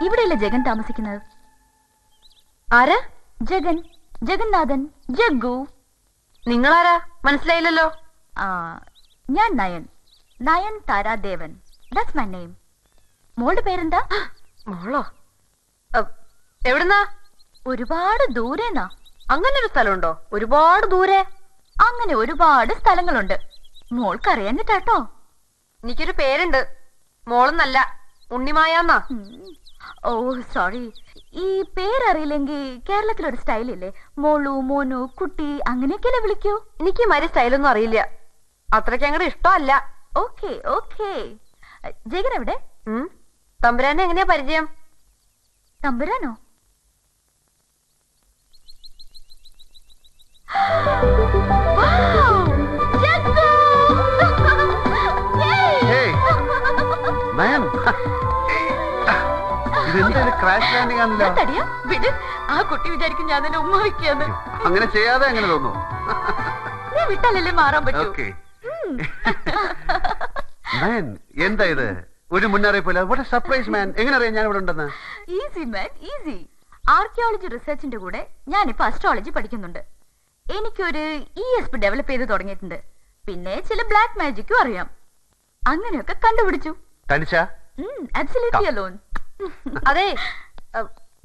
ഇവിടെയല്ലേ ജഗൻ താമസിക്കുന്നത്? ആരാ? ജഗൻ, ജഗന്നാഥൻ, ജഗ്ഗു. നിങ്ങളാരാ? മനസ്സിലായില്ലല്ലോ. ഞാൻ Nayan, Nayan Taradevan. That's my name. മോളുടെ പേരെന്താ? മോളോ? എവിടുന്നാ? ഒരുപാട് ദൂരെന്നാ. അങ്ങനെ ഒരു സ്ഥലമുണ്ടോ? ഒരുപാട് ദൂരെ? അങ്ങനെ ഒരുപാട് സ്ഥലങ്ങളുണ്ട്. മോൾക്കറിയാഞ്ഞിട്ടാട്ടോ. എനിക്കൊരു പേരുണ്ട്, മോളെന്നല്ല, ഉണ്ണിമായാന്നാ. ഓ സോറി. ഈ പേരറിയില്ലെങ്കിൽ കേരളത്തിലൊരു സ്റ്റൈലില്ലേ, മോളു, മോനു, കുട്ടി, അങ്ങനെയൊക്കെയല്ലേ വിളിക്കൂ? എനിക്ക് മരി സ്റ്റൈലൊന്നും അറിയില്ല, അത്രയ്ക്ക് അങ്ങോട്ട് ഇഷ്ടമല്ല. Okay okay. ജഗൻ എവിടെ? തമ്പുരാനെ എങ്ങനെയാ പരിചയം? തമ്പുരാനോ? ആ കുട്ടി വിചാരിക്കും ഞാൻ തന്നെ ഉമ്മ വയ്ക്കാന്ന്. അങ്ങനെ ചെയ്യാതെ എങ്ങനെ തോന്നുന്നു? നീ വിട്ടാലല്ലേ മാറാൻ പറ്റൂ. എന്താ ഇത്? ഒരു മുന്നറിയിപ്പില്ല. വാട്ട് എ സർപ്രൈസ് മാൻ. എങ്ങനെ അറിയാം ഞാൻ ഇവിടെ ഉണ്ടെന്ന്? Easy man, easy. ആർക്കിയോളജി റിസർച്ചിന്റെ കൂടെ ഞാനിപ്പോ അസ്ട്രോളജി പഠിക്കുന്നുണ്ട്. എനിക്കൊരു ESP ഡെവലപ്പ് ചെയ്ത് തുടങ്ങിയിട്ടുണ്ട്. പിന്നെ ചില ബ്ലാക്ക് മാജിക്കും അറിയാം. അങ്ങനെയൊക്കെ കണ്ടുപിടിച്ചു. അതെ,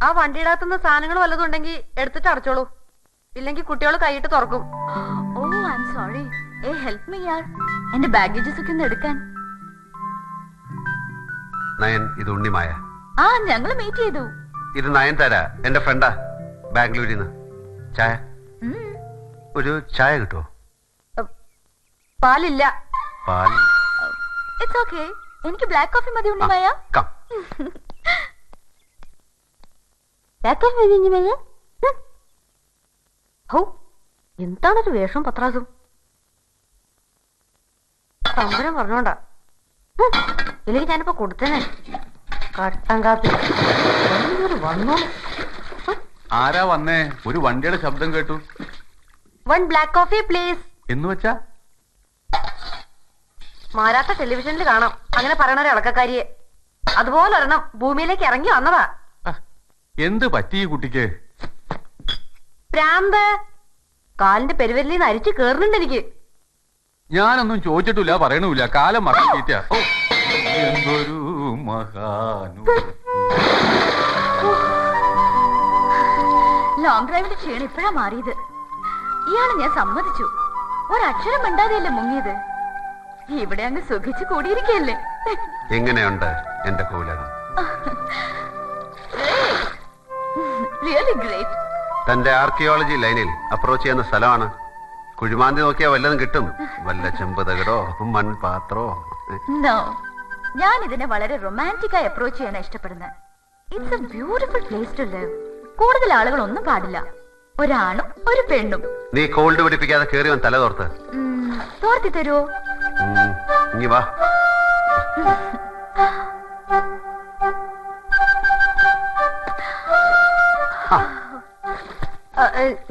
ആ വണ്ടിയുടെ അകത്തുനിന്ന് സാധനങ്ങൾ വല്ലതും ഉണ്ടെങ്കിൽ എടുത്തിട്ട് അടച്ചോളൂ, ഇല്ലെങ്കിൽ കുട്ടികൾ കൈയിട്ട് തുറക്കും. Oh I am sorry. Help me യാർ. എന്റെ ബാഗേജസ് ഒക്കെ ഒന്ന് എടുക്കാൻ. നയൻ, ഇത് ഉണ്ണിമായ. ഞങ്ങൾ മീറ്റ് ചെയ്തു. ഇത് നയൻതാര, എന്റെ ഫ്രണ്ടാ, ബാംഗ്ലൂരിൽ നിന്ന്. ചായ? ഒരു ചായ കിട്ടുമോ? പാലില്ല. പാൽ? It's okay. എനിക്ക് ബ്ലാക്ക് കോഫി മതി ഉണ്ണിമായ. ബ്ലാക്ക് കോഫി മതി ഉണ്ണിമായ. ഹോ, എന്താണൊരു വേഷം പത്രാസും. തമ്പുരം പറഞ്ഞോണ്ടാ, ഇല്ലെങ്കിൽ ഞാനിപ്പോ കൊടുത്തേനെ കട്ടൻ കാപ്പി. വന്നോ? ആരാ വന്നേ? ഒരു വണ്ടിയുടെ ശബ്ദം കേട്ടു. 1 ബ്ലാക്ക് കോഫി പ്ലീസ്. എന്ന് വെച്ചാ മാരാത്ത ടെലിവിഷനിൽ കാണാം അങ്ങനെ പറയണ ഒരു ഇളക്കക്കാരിയെ. അതുപോലെ ഒരെണ്ണം ഭൂമിയിലേക്ക് ഇറങ്ങി വന്നതാ. എന്ത് പറ്റി ഈ കുട്ടിക്ക്? പ്രാന്ത്. കാലിന്റെ പെരുവരിലിന്ന് അരിച്ചു കേറുന്നുണ്ട് എനിക്ക്. ഞാനൊന്നും ചോദിച്ചിട്ടില്ല, പറയണമില്ല. കാലം മറക്കിട്ട. എന്തൊരു മഹാനു. ലോങ് ഡ്രൈവിന്റെ ക്ഷീണം ഇപ്പോഴാ മാറിയത്. ഇയാള് ഞാൻ സമ്മതിച്ചു. ഒരക്ഷരം മിണ്ടാതെയല്ലേ മുങ്ങിയത്. ഇവിടെ അങ്ങ് സുഖിച്ചു കൂടിയിരിക്കല്ലേ. എങ്ങനെയുണ്ട് എന്റെ കോലകം? Really great. തന്റെ ആർക്കിയോളജി ലൈനിൽ അപ്രോച്ച് ചെയ്യുന്ന സ്ഥലമാണ്. കുഴിമാന്തി നോക്കിയാ വല്ലതും കിട്ടും. വല്ല ചെമ്പതകടോ മൺപാത്രോ. നോ, ഞാൻ ഇതിനെ വളരെ റൊമാൻറ്റിക് ആയി അപ്രോച്ച് ചെയ്യാനാണ് ഇഷ്ടപ്പെടുന്നത്. It's a beautiful place to live. കൂടുതൽ ആളുകൾ ഒന്നും പാടില്ല, ഒരാണും ഒരു പെണ്ണും. നീ കോൾഡ് പിടിപ്പിക്കാതെ കേറി വൻ തല തോർത്ത്. തോർത്തി തരുമോ? ഇനി വാ.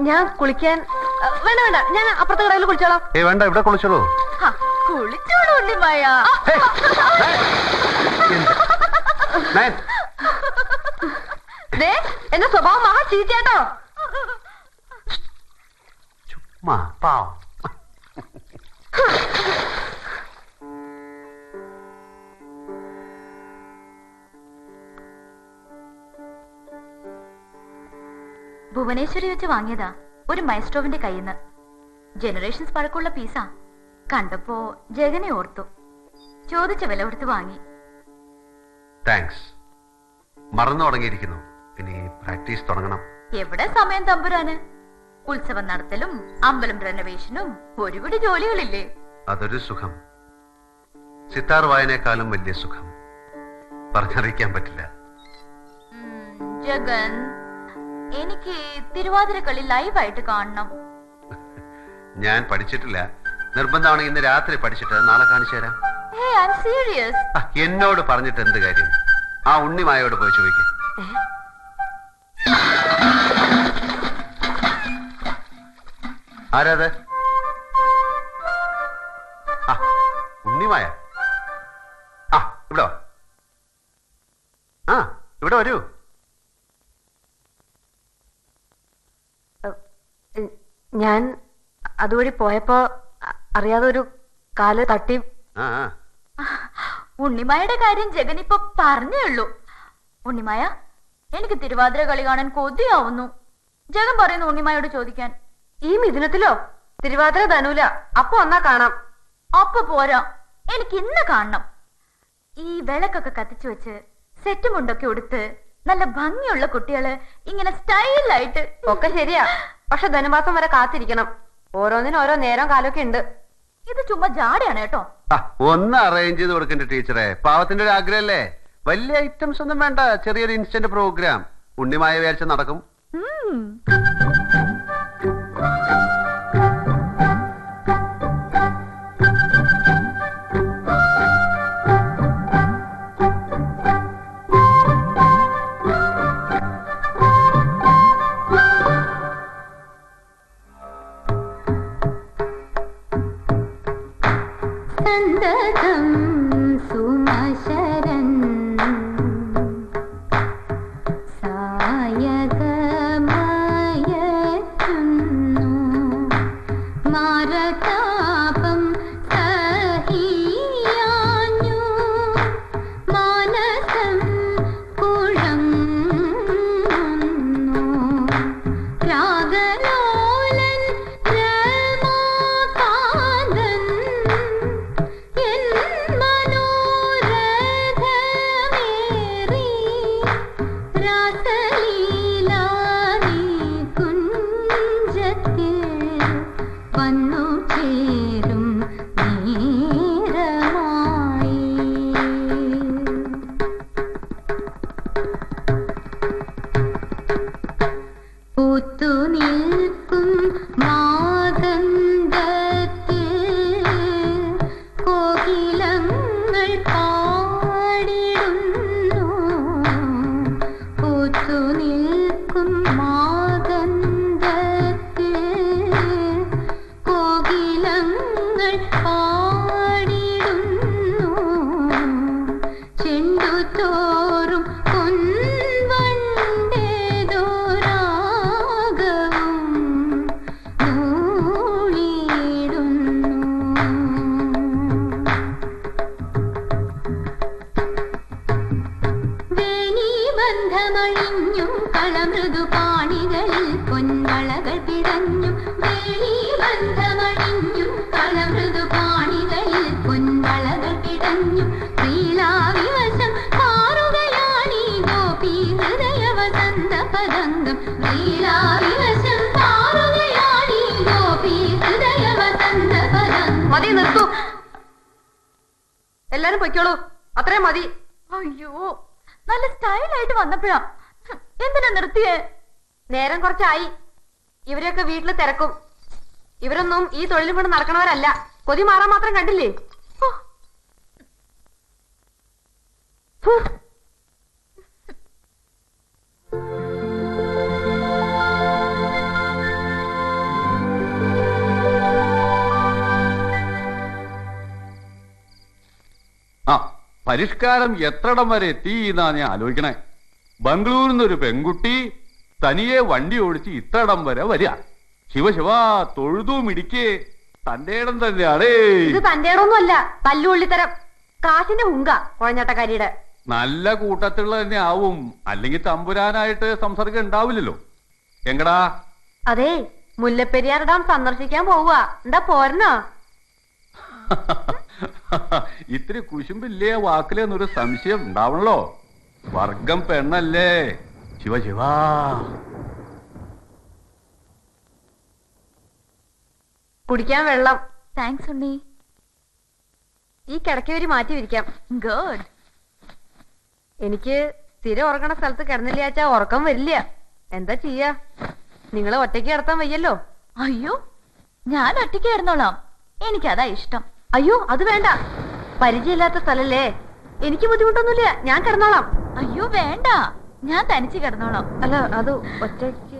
ഞാൻ കുളിക്കാൻ വേണ്ട വേണ്ട, ഞാൻ അപ്പുറത്തെ കടയിൽ കുളിച്ചോളാം. വേണ്ട, ഇവിടെ കുളിച്ചോളൂ. കുളിച്ചോളൂ ഉണ്ണിമായ. എന്റെ സ്വഭാവം മഹാ ചീത്തയാട്ടോ. ചുമ്മാ പാവം. ഭുവനേശ്വരി വെച്ച് വാങ്ങിയതാ, ഒരു മൈസ്ട്രോവിന്റെ കയ്യിന്ന്. ജനറേഷൻസ് പഴക്കമുള്ള പീസാ. കണ്ടപ്പോ ജഗനെ ഓർത്തു. ചോദിച്ച വില കൊടുത്ത് വാങ്ങി. താങ്ക്സ്. മറന്നു തുടങ്ങിയിരിക്കുന്നു. ഇനി പ്രാക്ടീസ് തുടങ്ങണം. എവിടെ സമയം തമ്പുരാന്? ഉത്സവം നടത്തലും അമ്പലം റെനോവേഷനും ഒരുപിടി ജോലികളില്ലേ. അതൊരു സുഖം. സിത്താർ വായനേക്കാളും വലിയ സുഖം പറഞ്ഞറിയിക്കാൻ പറ്റില്ല. ജഗൻ, എനിക്ക് തിരുവാതിരക്കളി ലൈവായിട്ട് കാണണം. ഞാൻ പഠിച്ചിട്ടില്ല. നിർബന്ധമാണെങ്കിൽ ഇന്ന് രാത്രി പഠിച്ചിട്ട് നാളെ കാണിച്ചു തരാം. എന്നോട് പറഞ്ഞിട്ട് എന്ത് കാര്യം? ആ ഉണ്ണിമായോട് പോയി ചോദിക്കാം. ആരാത്? ഉണ്ണിമായ. ഇവിടെ വാ. ഇവിടെ വരൂ. ഞാൻ അതുവഴി പോയപ്പോ അറിയാതെ ഒരു കാല് തട്ടി. ആ ഉണ്ണിമായുടെ കാര്യം ജഗൻ ഇപ്പൊ പറഞ്ഞേ ഉള്ളൂ. ഉണ്ണിമായ, എനിക്ക് തിരുവാതിര കളി കാണാൻ കൊതിയാവുന്നു. ജഗൻ പറയുന്നു ഉണ്ണിമായോട് ചോദിക്കാൻ. ഈ മിഥുനത്തിലോ? തിരുവാതിര ധനൂല. അപ്പൊ ഒന്നാ കാണാം. അപ്പൊ പോരാ, എനിക്ക് ഇന്ന് കാണണം. ഈ വിളക്കൊക്കെ കത്തിച്ചു വെച്ച് സെറ്റ് മുണ്ടൊക്കെ ഉടുത്ത് നല്ല ഭംഗിയുള്ള കുട്ടികള് ഇങ്ങനെ സ്റ്റൈലായിട്ട്. ഒക്കെ ശരിയാ, പക്ഷെ ധനുമാസം വരെ കാത്തിരിക്കണം. ഓരോന്നിനും ഓരോ നേരം കാലമൊക്കെ ഉണ്ട്. ഇത് ചുമ്മാ ജാടയാണ് കേട്ടോ. ഒന്ന് അറേഞ്ച് ചെയ്ത് കൊടുക്കണ്ട ടീച്ചറെ. പാവത്തിന്റെ ഒരു ആഗ്രഹമല്ലേ. വലിയ ഐറ്റംസ് ഒന്നും വേണ്ട, ചെറിയൊരു ഇൻസ്റ്റന്റ് പ്രോഗ്രാം. ഉണ്ണിമായ വിചാരിച്ച നടക്കും. മതി, നിർത്തൂ. എല്ലാരും പൊയ്ക്കോളൂ, അത്രയും മതി. അയ്യോ, നല്ല സ്റ്റൈലായിട്ട് വന്നപ്പോഴാ. എന്തിനാ നിർത്തിയേ? നേരം കുറച്ചായി. ഇവരെയൊക്കെ വീട്ടിൽ തിരക്കും. ഇവരൊന്നും ഈ തൊഴിലും കൊണ്ട് നടക്കണവരല്ല. കൊതി മാറാൻ മാത്രം കണ്ടില്ലേ? ആ പരിഷ്കാരം എത്രടം വരെ എത്തി എന്നാ ഞാൻ ആലോചിക്കണേ. ബംഗളൂരിൽ നിന്നൊരു പെൺകുട്ടി തനിയെ വണ്ടി ഓടിച്ച് ഇത്രടം വരെ വരിക. ശിവശിവ, തൊഴുതും ഇടിക്കേ. തന്റെ ഇടം തന്നെയാണേ. ഇത് തന്റെ ഇടമൊന്നുമല്ല, തല്ലുകൊള്ളിത്തരം. കാശിന്റെ ഹുങ്ക കുഴഞ്ഞാട്ടക്കാരിയുടെ. നല്ല കൂട്ടത്തിലുള്ള തന്നെ ആവും, അല്ലെങ്കിൽ തമ്പുരാനായിട്ട് സംസർഗം ഉണ്ടാവില്ലല്ലോ. എങ്കടാ? അതെ, മുല്ലപ്പെരിയാർ ഡാം സന്ദർശിക്കാൻ പോവുക. എന്താ പോരണോ? ഇത്തിരി കുശുമ്പില്ലേ വാക്കിലെന്നൊരു സംശയം ഉണ്ടാവണല്ലോ. വർഗം പെണ്ണല്ലേ. ശിവ. കുടിക്കാൻ വെള്ളം. താങ്ക്സ് ഉണ്ണി. ഈ കിടക്കവരി മാറ്റി വിരിക്കാം. ഗുഡ്. എനിക്ക് സ്ഥിരം ഉറങ്ങണ സ്ഥലത്ത് കിടന്നില്ലാച്ചാ ഉറക്കം വരില്ല. എന്താ ചെയ്യാ? നിങ്ങളെ ഒറ്റയ്ക്ക് കിടത്താൻ വയ്യല്ലോ. അയ്യോ, ഞാൻ ഒറ്റയ്ക്ക് കിടന്നോളാം. എനിക്കതാ ഇഷ്ടം. അയ്യോ, അത് വേണ്ട. പരിചയമില്ലാത്ത സ്ഥലല്ലേ. എനിക്ക് ബുദ്ധിമുട്ടൊന്നുമില്ല, ഞാൻ കിടന്നോളാം. അയ്യോ വേണ്ട, ഞാൻ തനിച്ച് കിടന്നോളാം. അല്ല, അത് ഒറ്റയ്ക്ക്.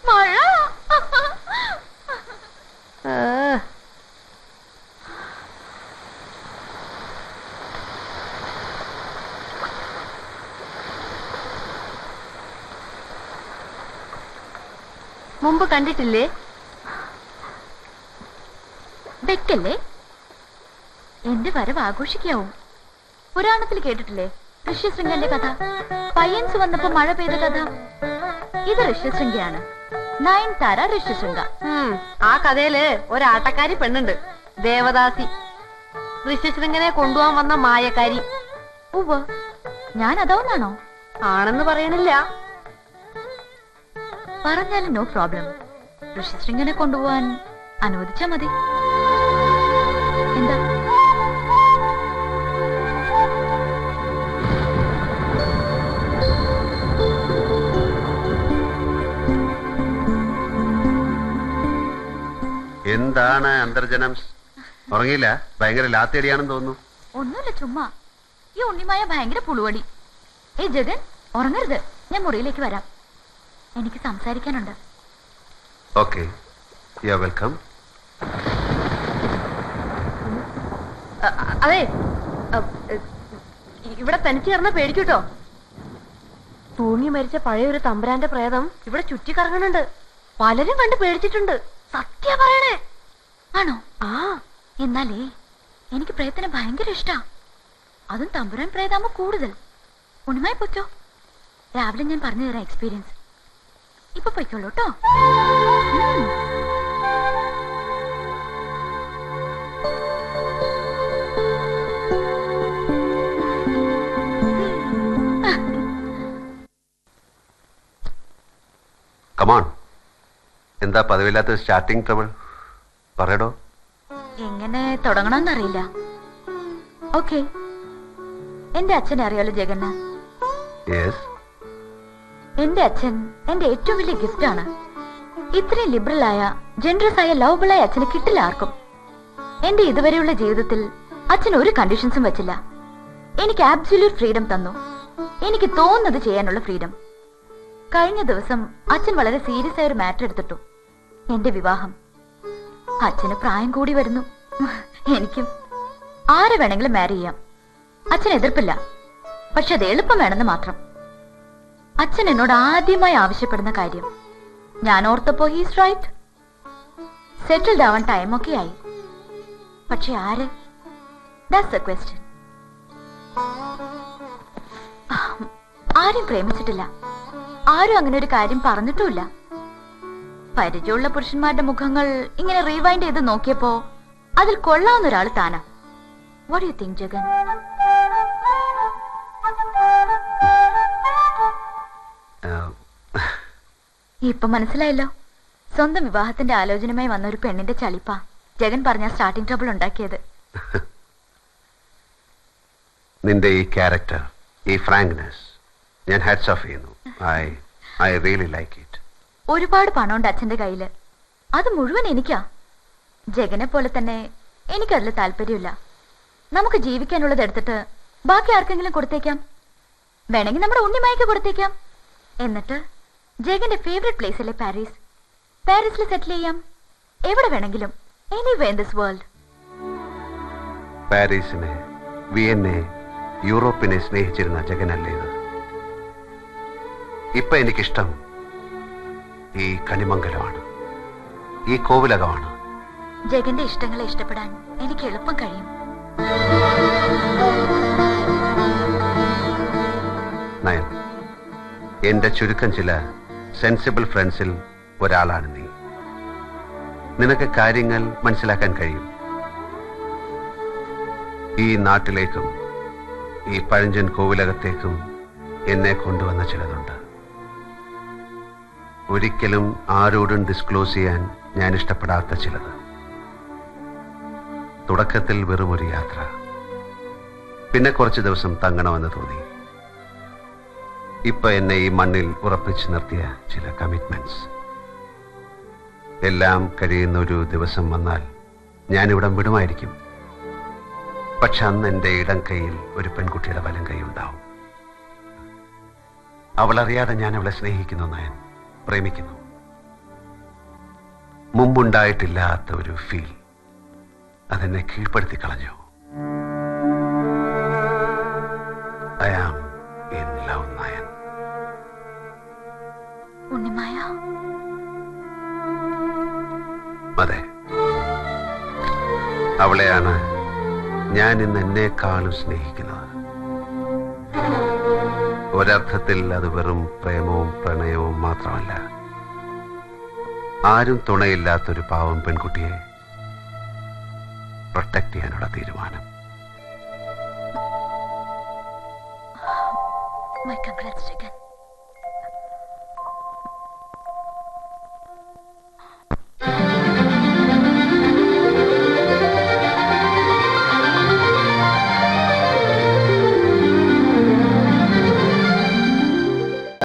മഴ. മുമ്പ് കണ്ടിട്ടില്ലേ? വെക്കല്ലേ, എന്റെ വരവ് ആഘോഷിക്കാവും. പുരാണത്തിൽ കേട്ടിട്ടില്ലേ ഋഷ്യശൃംഗന്റെ കഥ? പയ്യൻസ് വന്നപ്പോ മഴ പെയ്ത കഥ. ഇത് ഋഷ്യശൃംഗയാണ്, നയൻതാര ഋഷ്യശൃംഗ. ആ കഥയില് ഒരാട്ടക്കാരി പെണ്ണുണ്ട്, ദേവദാസി. ഋഷ്യശൃംഗനെ കൊണ്ടുപോകാൻ വന്ന മായക്കാരി. ഉവ്വ്, ഞാൻ അതാവുന്നാണോ? ആണെന്ന് പറയണില്ല. പറഞ്ഞാലും നോ പ്രോബ്ലം. ഋഷ്യശൃംഗനെ കൊണ്ടുപോവാൻ അനുവദിച്ചാ മതി. എന്താ? എന്താണ് അന്തർജനം? ഉറങ്ങിയില്ല? ഭയങ്കര ലാത്തിയടിയാണെന്ന് തോന്നുന്നു. ഒന്നുമില്ല, ചുമ്മാ. ഈ ഉണ്ണിമായ ഭയങ്കര പുളുവടി. ഏയ് ജഗൻ, ഉറങ്ങരുത്. ഞാൻ മുറിയിലേക്ക് വരാം, എനിക്ക് സംസാരിക്കാനുണ്ട്. Okay, you are welcome. അതെ, ഇവിടെ തനിച്ച് കിടന്ന പേടിക്കൂട്ടോ. തൂങ്ങി മരിച്ച പഴയ ഒരു തമ്പുരാന്റെ പ്രേതം ഇവിടെ ചുറ്റിക്കറങ്ങുന്നുണ്ട്. പലരും കണ്ട് പേടിച്ചിട്ടുണ്ട്. സത്യ പറയണേ. ആണോ? ആ, എന്നാലേ എനിക്ക് പ്രേതത്തിനെ ഭയങ്കര ഇഷ്ടാ. അതും തമ്പുരാൻ പ്രേതാമോ കൂടുതൽ. ഉണ്ണിമായി പൊയ്ക്കോ, രാവിലെ ഞാൻ പറഞ്ഞു തരാം എക്സ്പീരിയൻസ്. ഇപ്പൊ പൊയ്ക്കോളൂ കേട്ടോ. കമോൺ, എന്താ പതിവില്ലാത്ത സ്റ്റാർട്ടിങ് ട്രബിൾ? പറയടോ. എങ്ങനെ തുടങ്ങണമെന്നറിയില്ല. ഓക്കെ, എന്റെ അച്ഛനെ അറിയാലോ ജഗന്? യെസ്. എന്റെ അച്ഛൻ എന്റെ ഏറ്റവും വലിയ ഗിഫ്റ്റ് ആണ്. ഇത്രയും ലിബറൽ ആയ, ജനറസ് ആയ, ലവബിൾ ആയ അച്ഛന് കിട്ടില്ല ആർക്കും. എന്റെ ഇതുവരെയുള്ള ജീവിതത്തിൽ അച്ഛൻ ഒരു കണ്ടീഷൻസും വെച്ചില്ല. എനിക്ക് ആബ്സല്യൂട്ട് ഫ്രീഡം തന്നു, എനിക്ക് തോന്നുന്നത് ചെയ്യാനുള്ള ഫ്രീഡം. കഴിഞ്ഞ ദിവസം അച്ഛൻ വളരെ സീരിയസ് ആയ ഒരു മാറ്റർ എടുത്തിട്ടു, എന്റെ വിവാഹം. അച്ഛന് പ്രായം കൂടി വരുന്നു, എനിക്കും. ആരെ വേണമെങ്കിലും മാരി ചെയ്യാം, അച്ഛൻ എതിർപ്പില്ല. പക്ഷെ അത് എളുപ്പം വേണമെന്ന് മാത്രം. അച്ഛൻ എന്നോട് ആദ്യമായി ആവശ്യപ്പെടുന്ന കാര്യം, ഞാൻ ഓർത്തപ്പോ ഹീസ് റൈറ്റ്, സെറ്റിൽഡ് ആവാൻ ടൈമൊക്കെ ആയി. പക്ഷെ ആര്? That's the question. ആരും പ്രേമിച്ചിട്ടില്ല, ആരും അങ്ങനെ ഒരു കാര്യം പറഞ്ഞിട്ടുമില്ല. പരിചയമുള്ള പുരുഷന്മാരുടെ മുഖങ്ങൾ ഇങ്ങനെ റീവൈൻഡ് ചെയ്ത് നോക്കിയപ്പോ അതിൽ കൊള്ളാവുന്ന ഒരാൾ താനാ. What do you think Jagan? ഇപ്പൊ മനസ്സിലായല്ലോ, സ്വന്തം വിവാഹത്തിന്റെ ആലോചനയുമായി വന്ന ഒരു പെണ്ണിന്റെ ചളിപ്പാ ജഗൻ പറഞ്ഞ സ്റ്റാർട്ടിംഗ് ട്രബിൾ ഉണ്ടാക്കിയത്. നിന്റെ ഈ ക്യാരക്ടർ, ഈ ഫ്രാങ്ക്നെസ് ഞാൻ ഹാറ്റ്സ് ഓഫ് ചെയ്യുന്നു. I really like it. ഒരുപാട് പണമുണ്ട് അച്ഛന്റെ കയ്യില്, അത് മുഴുവൻ എനിക്കാ. ജഗനെ പോലെ തന്നെ എനിക്കതിൽ താല്പര്യമില്ല. നമുക്ക് ജീവിക്കാനുള്ളത് എടുത്തിട്ട് ബാക്കി ആർക്കെങ്കിലും കൊടുത്തേക്കാം, വേണമെങ്കിൽ നമ്മുടെ ഉണ്ണിമായ്ക്ക് കൊടുത്തേക്കാം. എന്നിട്ട് ജഗന്റെ ഫേവറേറ്റ് പ്ലേസ് അല്ലേ പാരീസ്, പാരീസിൽ സെറ്റിൽ ചെയ്യാം. എവിടെ വേണമെങ്കിലും, എനിവേ ഇൻ ദിസ് വേൾഡ്. പാരീസിനെ, വിയന്നെ, യൂറോപ്പിനെ സ്നേഹിച്ചിരുന്ന ജഗനല്ലേ ഇത്? ഇപ്പൊ എനിക്കിഷ്ടം ഈ കണിമംഗലമാണ്, ഈ കോവിലകമാണ്. ജഗന്റെ ഇഷ്ടങ്ങളെ ഇഷ്ടപ്പെടാൻ എനിക്ക് എളുപ്പം കഴിയും. നയൻ, എന്റെ ചുരുക്കം ചില സെൻസിബിൾ ഫ്രണ്ട്സിൽ ഒരാളാണ് നീ. നിനക്ക് കാര്യങ്ങൾ മനസ്സിലാക്കാൻ കഴിയും. ഈ നാട്ടിലേക്കും ഈ പഴഞ്ചൻ കോവിലകത്തേക്കും എന്നെ കൊണ്ടുവന്ന ചിലതുണ്ട്. ഒരിക്കലും ആരോടും ഡിസ്ക്ലോസ് ചെയ്യാൻ ഞാൻ ഇഷ്ടപ്പെടാത്ത ചിലത്. തുടക്കത്തിൽ വെറും ഒരു യാത്ര, പിന്നെ കുറച്ച് ദിവസം തങ്ങണമെന്ന് തോന്നി. ഇപ്പൊ എന്നെ ഈ മണ്ണിൽ ഉറപ്പിച്ചു നിർത്തിയ ചില കമ്മിറ്റ്മെന്റ്സ്. എല്ലാം കഴിയുന്ന ഒരു ദിവസം വന്നാൽ ഞാനിവിടം വിടുമായിരിക്കും. പക്ഷെ അന്ന് എൻ്റെ ഇടം കൈയിൽ ഒരു പെൺകുട്ടിയുടെ വലം കൈ ഉണ്ടാവും. അവളറിയാതെ ഞാൻ അവളെ സ്നേഹിക്കുന്നു, നയൻ, പ്രേമിക്കുന്നു. മുമ്പുണ്ടായിട്ടില്ലാത്ത ഒരു ഫീൽ അതെന്നെ കീഴ്പ്പെടുത്തി കളഞ്ഞു. I am in love, Nayan. Unnimaya, അവളെയാണ് ഞാൻ ഇന്ന് എന്നെക്കാളും സ്നേഹിക്കുന്നത്. ഒരർത്ഥത്തിൽ അത് വെറും പ്രേമവും പ്രണയവും മാത്രമല്ല, ആരും തുണയില്ലാത്തൊരു പാവം പെൺകുട്ടിയെ പ്രൊട്ടക്ട് ചെയ്യാനുള്ള തീരുമാനം. My congrats again.